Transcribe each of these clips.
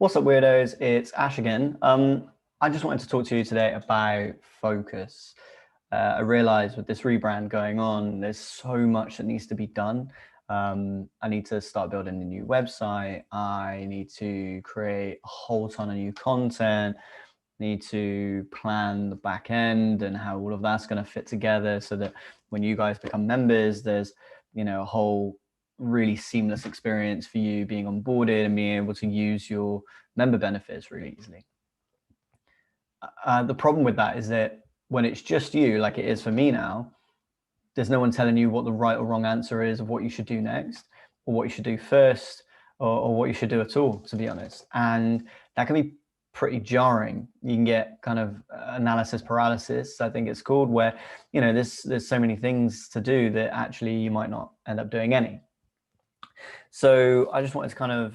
What's up, weirdos? It's Ash again. I just wanted to talk to you today about focus. I realized with this rebrand going on, there's so much that needs to be done. I need to start building a new website. I need to create a whole ton of new content. Need to plan the back end and how all of that's going to fit together so that when you guys become members, there's, a whole really seamless experience for you being onboarded and being able to use your member benefits really easily. The problem with that is that when it's just you, like it is for me now, there's no one telling you what the right or wrong answer is of what you should do next or what you should do first or what you should do at all, to be honest. And that can be pretty jarring. You can get kind of analysis paralysis, I think it's called, where, there's so many things to do that actually you might not end up doing any. So I just wanted to kind of,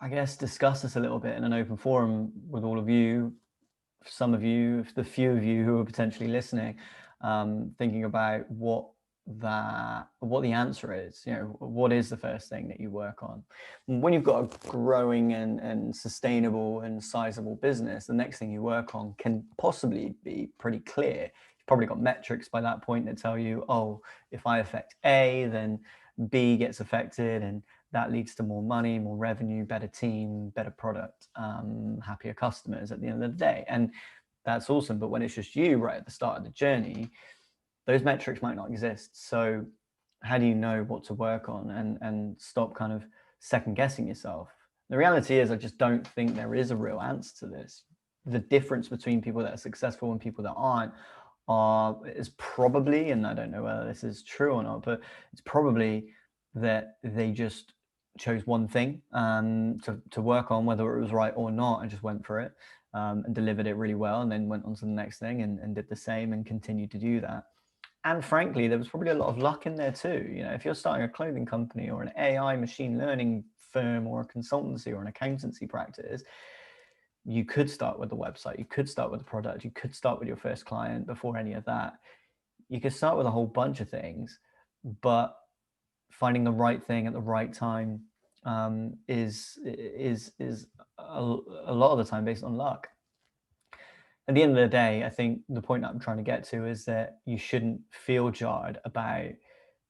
I guess, discuss this a little bit in an open forum with all of you, some of you, the few of you who are potentially listening, thinking about what the answer is. What is the first thing that you work on when you've got a growing and sustainable and sizable business? The next thing you work on can possibly be pretty clear. You've probably got metrics by that point that tell you, oh, if I affect A, then B gets affected, and that leads to more money, more revenue, better team, better product, happier customers at the end of the day. And that's awesome. But when it's just you right at the start of the journey, those metrics might not exist. So how do you know what to work on and stop kind of second guessing yourself? The reality is, I just don't think there is a real answer to this. The difference between people that are successful and people that aren't is probably, and I don't know whether this is true or not, but it's probably that they just chose one thing to work on, whether it was right or not, and just went for it and delivered it really well, and then went on to the next thing and did the same and continued to do that. And frankly, there was probably a lot of luck in there too. If you're starting a clothing company or an AI machine learning firm or a consultancy or an accountancy practice, you could start with the website, you could start with the product, you could start with your first client before any of that. You could start with a whole bunch of things, but finding the right thing at the right time is a lot of the time based on luck. At the end of the day, I think the point that I'm trying to get to is that you shouldn't feel jarred about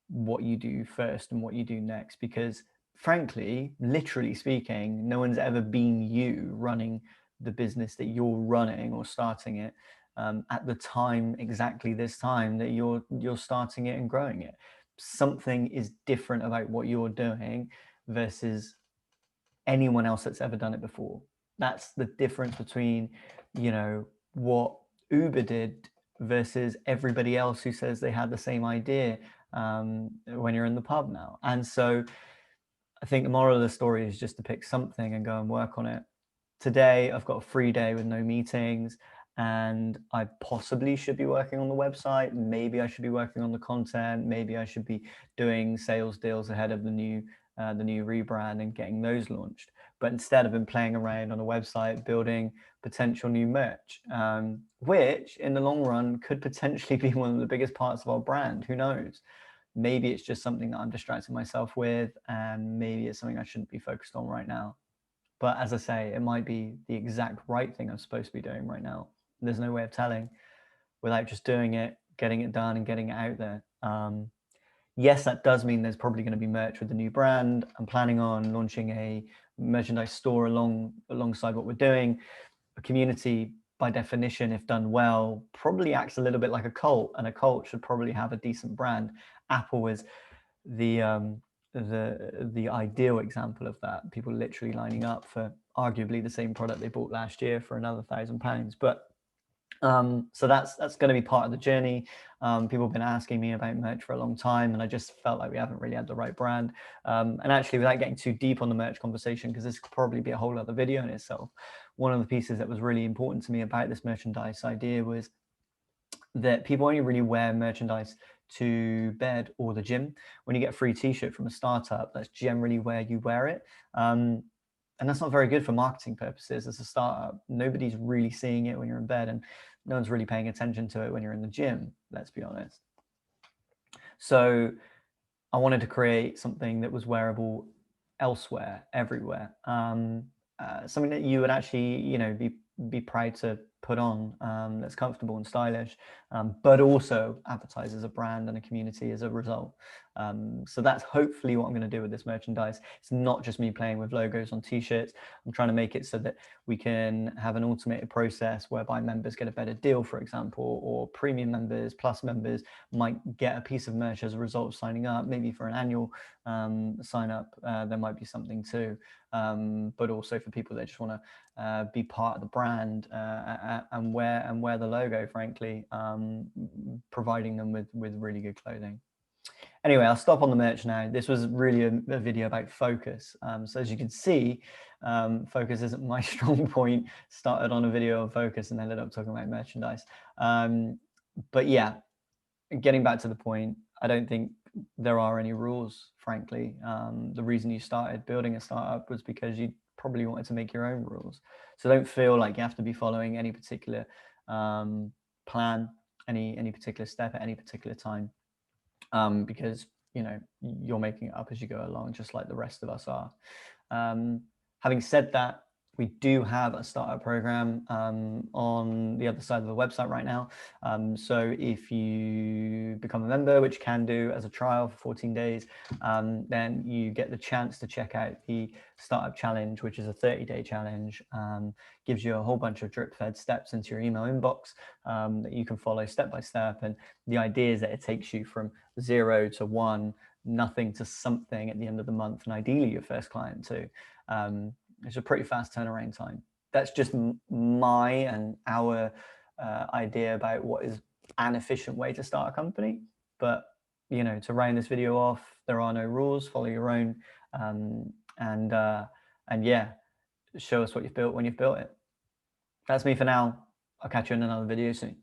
what you do first and what you do next, because frankly, literally speaking, no one's ever been you running the business that you're running or starting it at the time, exactly this time that you're starting it and growing it. Something is different about what you're doing versus anyone else that's ever done it before. That's the difference between, what Uber did versus everybody else who says they had the same idea when you're in the pub now. And so I think the moral of the story is just to pick something and go and work on it. Today, I've got a free day with no meetings, and I possibly should be working on the website. Maybe I should be working on the content. Maybe I should be doing sales deals ahead of the new rebrand and getting those launched. But instead, I've been playing around on a website, building potential new merch, which in the long run could potentially be one of the biggest parts of our brand. Who knows? Maybe it's just something that I'm distracting myself with, and maybe it's something I shouldn't be focused on right now. But as I say, it might be the exact right thing I'm supposed to be doing right now. There's no way of telling without just doing it, getting it done and getting it out there. Yes, that does mean there's probably going to be merch with the new brand. I'm planning on launching a merchandise store alongside what we're doing. A community, by definition, if done well, probably acts a little bit like a cult, and a cult should probably have a decent brand. Apple is the ideal example of that. People literally lining up for arguably the same product they bought last year for another £1,000. But so that's going to be part of the journey. People have been asking me about merch for a long time, and I just felt like we haven't really had the right brand. And actually, without getting too deep on the merch conversation, because this could probably be a whole other video in itself, one of the pieces that was really important to me about this merchandise idea was that people only really wear merchandise to bed or the gym. When you get a free t-shirt from a startup, that's generally where you wear it. And that's not very good for marketing purposes. As a startup, nobody's really seeing it when you're in bed, and no one's really paying attention to it when you're in the gym, let's be honest. So I wanted to create something that was wearable elsewhere, everywhere. something that you would actually, you know, be proud to put on, that's comfortable and stylish, but also advertise as a brand and a community as a result. So that's hopefully what I'm going to do with this merchandise. It's not just me playing with logos on t-shirts. I'm trying to make it so that we can have an automated process whereby members get a better deal, for example, or premium members, plus members might get a piece of merch as a result of signing up. Maybe for an annual sign up, there might be something too. But also for people that just want to be part of the brand and wear the logo, frankly, providing them with really good clothing. Anyway, I'll stop on the merch now. This was really a video about focus. So as you can see, focus isn't my strong point. Started on a video on focus and ended up talking about merchandise. But yeah, getting back to the point, I don't think there are any rules, frankly. The reason you started building a startup was because you probably wanted to make your own rules. So don't feel like you have to be following any particular plan, any particular step at any particular time, because, you know, you're making it up as you go along, just like the rest of us are. Having said that, we do have a startup program on the other side of the website right now. So if you become a member, which you can do as a trial for 14 days, then you get the chance to check out the startup challenge, which is a 30-day challenge. Gives you a whole bunch of drip-fed steps into your email inbox that you can follow step by step. And the idea is that it takes you from 0 to 1, nothing to something at the end of the month, and ideally your first client too. It's a pretty fast turnaround time. That's just my and our idea about what is an efficient way to start a company. But, you know, to round this video off, there are no rules. Follow your own, and yeah, show us what you've built when you've built it. That's me for now. I'll catch you in another video soon.